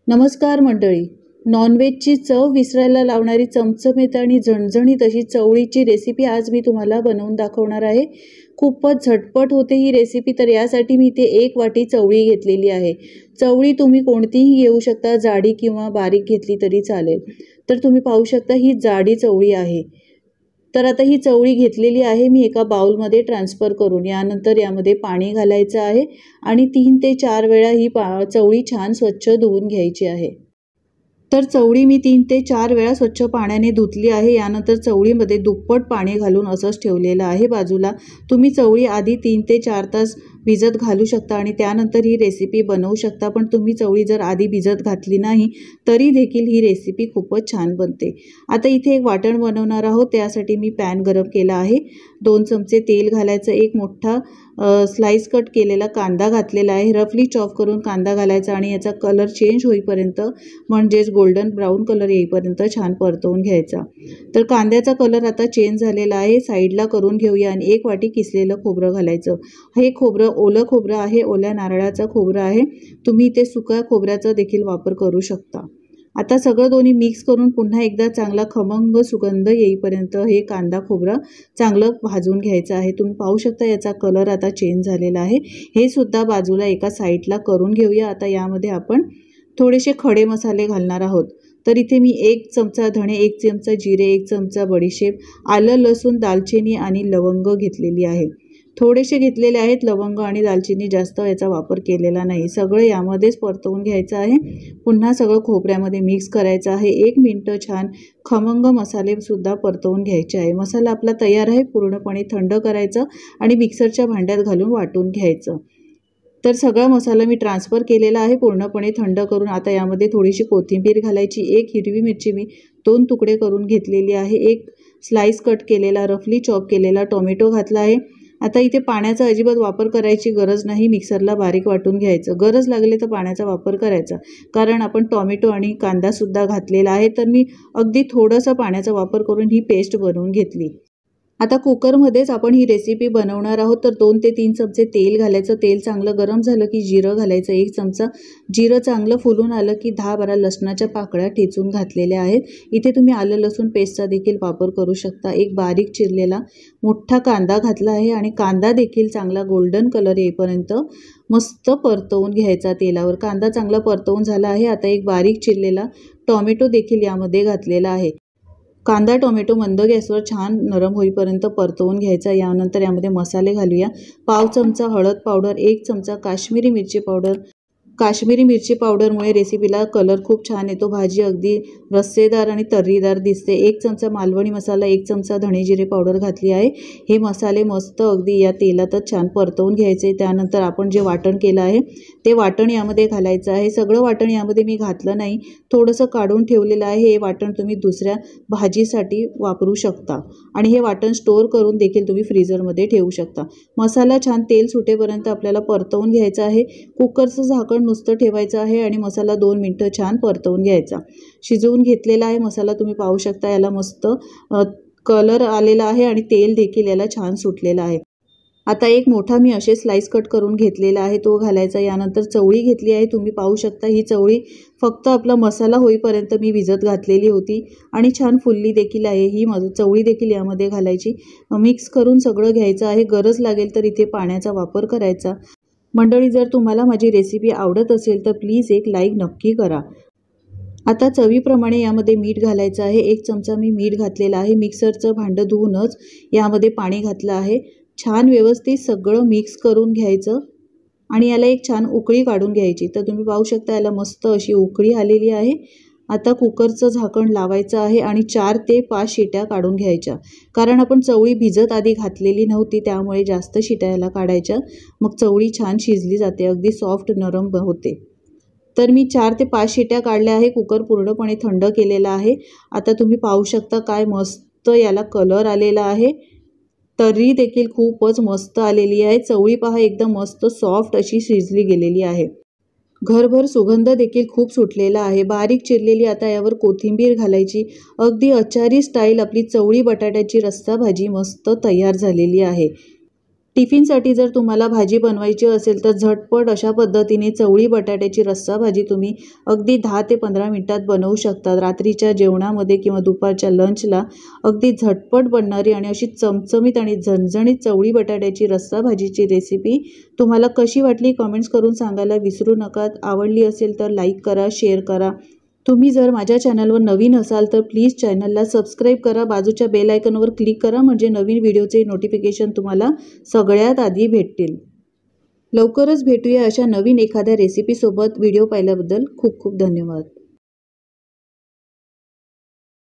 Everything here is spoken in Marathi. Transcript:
नमस्कार मंडळी, नॉनव्हेजची चव विसरायला लावणारी चमचमीत आणि झणझणीत अशी चवळीची रेसिपी आज मी तुम्हाला बनवून दाखवणार आहे। खूपच झटपट होते ही रेसिपी। तर यासाठी मी इथे 1 वाटी चवळी घेतलेली आहे। चवळी तुम्ही कोणतीही घेऊ शकता, जाडी किंवा बारीक घेतली तरी चालेल। तर तुम्ही पाहू शकता ही जाडी चवळी आहे। तर आता ही चवळी घेतलेली आहे मी एका बाउलमध्ये ट्रान्सफर करून। यानंतर यामध्ये पाणी घालायचं आहे आणि 3 ते 4 वेळा ही चवळी छान स्वच्छ धुवून घ्यायची आहे। तर चवळी मी 3 ते 4 वेळा स्वच्छ पाण्याने धुतली आहे। यानंतर चवळीमध्ये दुप्पट पाणी घालून असंच ठेवलेलं आहे बाजूला। तुम्ही चवळी आधी 3 ते 4 तास भिजत घालू शकता आणि त्यानंतर ही रेसिपी बनवू शकता। पण तुम्ही चवळी जर आधी भिजत घातली नाही तरी देखील ही रेसिपी खूपच छान बनते। आता इथे एक वाटण बनवणार आहोत। त्यासाठी मी पॅन गरम केला आहे। 2 चमचे तेल घालायचं, एक मोठा स्लाइस कट केलेला कांदा घातलेला आहे। रफली चॉप करून कांदा घालायचा आणि याचा कलर चेंज होईपर्यंत म्हणजेच गोल्डन ब्राउन कलर येईपर्यंत छान परतवून घ्यायचा। तर कांद्याचा कलर आता चेंज झालेला आहे, साईडला करून घेऊया आणि 1 वाटी किसलेलं खोबरं घालायचं। हे खोबरं ओलं खोबरं आहे, ओल्या नारळाचं खोबरं आहे। तुम्ही इथे सुक्या खोबऱ्याचा देखील वापर करू शकता। आता सगळं दोन्ही मिक्स करून पुन्हा एकदा चांगला खमंग सुगंध येईपर्यंत हे कांदा खोबरं चांगलं भाजून घ्यायचं आहे। तुम्ही पाहू शकता याचा कलर आता चेंज झालेला आहे। हे सुद्धा बाजूला एका साईडला करून घेऊया। आता यामध्ये आपण थोडेसे खडे मसाले घालणार आहोत। तर इथे मी 1 चमचा धणे, 1 चमचा जिरे, 1 चमचा बडीशेप, आलं लसूण, दालचिनी आणि लवंग घेतलेली आहे। थोडेसे घेतलेले आहेत लवंग आणि दालचिनी, जास्त याचा वापर केलेला नाही। सगळं यामध्येच परतवून घ्यायचं आहे। पुन्हा सगळं खोबऱ्यामध्ये मिक्स करायचं आहे। 1 मिनिट छान खमंग मसाले सुद्धा परतवून घ्यायचे आहे। मसाला आपला तयार आहे। पूर्णपणे थंड करायचं आणि मिक्सरच्या भांड्यात घालून वाटून घ्यायचं। तर सगळा मसाला मी ट्रान्सफर केलेला आहे पूर्णपणे थंड करून। आता यामध्ये थोडीशी कोथिंबीर घालायची, 1 हिरवी मिरची मी 2 तुकडे करून घेतलेली आहे, 1 स्लाइस कट केलेला रफली चॉप केलेला टोमॅटो घातला आहे। आता इथे पाण्याचा अजिबात वापर करायची गरज नाही, मिक्सरला बारीक वाटून घ्यायचं। गरज लागली तर पाण्याचा वापर करायचा, कारण आपण टोमॅटो आणि कांदा सुद्धा घातलेला आहे। तर मी अगदी थोडंसं पाण्याचा वापर करून ही पेस्ट बनवून घेतली। आता कुकरमध्येच आपण ही रेसिपी बनवणार आहोत। तर 2 ते 3 चमचे तेल घालायचं। तेल चांगलं गरम झालं की जिरं घालायचं 1 चमचा। जिरं चांगलं फुलून आलं की 10-12 लसणाच्या पाकळ्या ठेचून घातलेल्या आहेत। इथे तुम्ही आलं लसूण पेस्टचा देखील वापर करू शकता। एक बारीक चिरलेला मोठा कांदा घातला आहे आणि कांदा देखील चांगला गोल्डन कलर येईपर्यंत मस्त परतवून घ्यायचा तेलावर। कांदा चांगला परतवून झाला आहे। आता एक बारीक चिरलेला टोमॅटो देखील यामध्ये घातलेला आहे। कांदा टोमॅटो मंद गॅसवर छान नरम होईपर्यंत परतवून घ्यायचा। यानंतर यामध्ये मसाले घालूया। पाव चमचा हळद पावडर, 1 चमचा काश्मीरी मिरची पावडर। काश्मीरी मिरची पावडरमुळे रेसिपीला कलर खूप छान येतो, भाजी अगदी रस्सेदार आणि तर्रीदार दिसते। 1 चमचा मालवणी मसाला, 1 चमचा धणे जिरे पावडर घातली आहे। हे मसाले मस्त अगदी या तेलातच छान परतवून घ्यायचे। त्यानंतर आपण जे वाटण केलं आहे ते वाटण यामध्ये घालायचं आहे। सगळं वाटण यामध्ये मी घातलं नाही, थोडंसं काढून ठेवलेलं आहे। हे वाटण तुम्ही दुसऱ्या भाजीसाठी वापरू शकता आणि हे वाटण स्टोअर करून देखील तुम्ही फ्रीजरमध्ये ठेवू शकता। मसाला छान तेल सुटेपर्यंत आपल्याला परतवून घ्यायचा आहे। कुकरचं झाकण नुसतं ठेवायचं आहे आणि मसाला 2 मिनिटं छान परतवून घ्यायचा। शिजवून घेतलेला आहे मसाला, तुम्ही पाहू शकता याला मस्त कलर आलेला आहे आणि तेल देखील याला छान सुटलेलं आहे। आता एक मोठा मी असे स्लाइस कट करून घेतलेला आहे, तो घालायचा। यानंतर चवळी घेतली आहे, तुम्ही पाहू शकता ही चवळी फक्त आपला मसाला होईपर्यंत मी भिजत घातलेली होती आणि छान फुलली देखील आहे। ही चवळी देखील यामध्ये घालायची, मिक्स करून सगळं घ्यायचं आहे। गरज लागेल तर इथे पाण्याचा वापर करायचा। मंडळी, जर तुम्हाला माझी रेसिपी आवडत असेल तर प्लीज एक लाईक नक्की करा। आता चवीप्रमाणे यामध्ये मीठ घालायचं आहे, 1 चमचा मी मीठ घातलेला आहे। मिक्सरचं भांडं धुवूनच यामध्ये पाणी घातलं आहे। छान व्यवस्थित सगळं मिक्स करून घ्यायचं आणि याला एक छान उकळी काढून घ्यायची। तर तुम्ही पाहू शकता याला मस्त अशी उकळी आलेली आहे। आता कुकरचं झाकण लावायचं आहे आणि 4 ते 5 शिट्या काढून घ्यायच्या, कारण आपण चवळी भिजत आधी घातलेली नव्हती, त्यामुळे जास्त शिट्या याला काढायच्या। मग चवळी छान शिजली जाते, अगदी सॉफ्ट नरम होते। तर मी 4 ते 5 शिट्या काढल्या आहे। कुकर पूर्णपणे थंड केलेला आहे। आता तुम्ही पाहू शकता काय मस्त याला कलर आलेला आहे। तर्री देखील खूपच मस्त आलेली आहे। चवळी पहा एकदम मस्त सॉफ्ट अशी शिजली गेलेली आहे। घरभर सुगंध देखील खूप सुटलेला आहे। बारीक चिरलेली आता यावर कोथिंबीर घालायची। अगदी अचारी स्टाईल आपली चवळी बटाट्याची रस्सा भाजी मस्त तयार झालेली आहे। टिफिनसाठी जर तुम्हाला भाजी बनवायची असेल तर झटपट अशा पद्धतीने चवळी बटाट्याची रस्सा भाजी तुम्ही अगदी 10 ते 15 मिनिटात बनवू शकता। रात्रीच्या जेवणामध्ये किंवा दुपारच्या लंचला अगदी झटपट बनणारी आणि अशी चमचमीत आणि झणझणीत चवळी बटाट्याची रस्सा भाजीची रेसिपी तुम्हाला कशी वाटली कमेंट्स करून सांगायला विसरू नका। आवडली असेल तर लाईक करा, शेअर करा। तुम्ही जर माझ्या चॅनलवर नवीन असाल तर प्लीज चॅनलला सबस्क्राईब करा, बाजूच्या बेल आयकॉनवर क्लिक करा म्हणजे नवीन व्हिडिओचे नोटिफिकेशन तुम्हाला सगळ्यात आधी भेटतील। लवकरच भेटूया अशा नवीन एखाद्या रेसिपीसोबत। व्हिडिओ पाहिल्याबद्दल खूप खूप धन्यवाद।